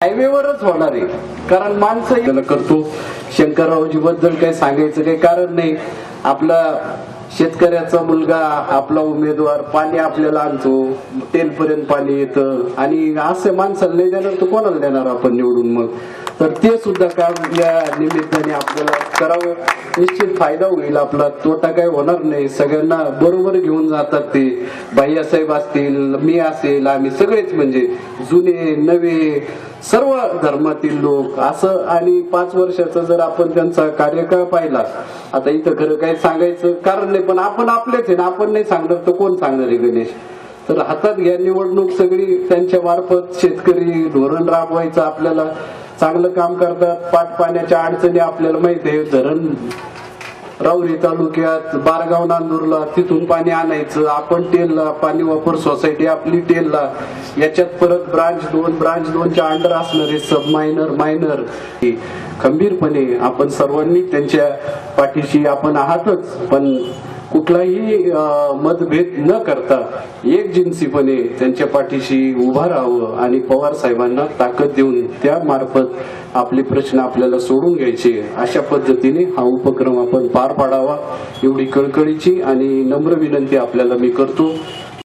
हायवेवरच होणार आहे, कारण माणसं करतो. शंकररावजी बद्दल काही सांगायचं काही कारण नाही. आपला शेतकऱ्याचा मुलगा आपला उमेदवार पाणी आपल्याला आणतो, टेलपर्यंत पाणी येतं, आणि असं माणसाला नाही देणार तर कोणाला देणार आपण निवडून? मग तर ते सुद्धा काम या निमित्ताने आपल्याला करावं. निश्चित फायदा होईल, आपला तोटा काही होणार नाही. सगळ्यांना बरोबर घेऊन जातात ते. भैयासाहेब असतील, मी असेल, आम्ही सगळेच, म्हणजे जुने नवे सर्व धर्मातील लोक असं. आणि 5 वर्षाचा जर आपण त्यांचा कार्यकाळ पाहिला, आता इथं खरं काही सांगायचं कारण नाही, पण आपण आपलेच आहे ना, आपण नाही सांगणार तर कोण सांगणार आहे गणेश? तर हातात घ्या निवडणूक सगळी त्यांच्या मार्फत. शेतकरी धोरण राबवायचं, आपल्याला चांगलं काम करतात. पाण्याच्या अडचणी आपल्याला माहिती आहे. धरण राऊरी तालुक्यात बारगाव नांदूरला तिथून पाणी आणायचं, आपण टेलला पाणी वापर सोसायटी आपली टेलला, याच्यात परत ब्रांच 2च्या अंडर असणारे सब मायनर खंबीरपणे आपण सर्वांनी त्यांच्या पाठीशी आपण आहातच. पण कुठलाही मतभेद न करता एकजिन्सीपणे त्यांच्या पाठीशी उभा राहावं आणि पवार साहेबांना ताकद देऊन त्या मार्फत आपले प्रश्न आपल्याला सोडून घ्यायचे. अशा पद्धतीने हा उपक्रम आपण पार पाडावा, एवढी कळकळीची आणि नम्र विनंती आपल्याला मी करतो.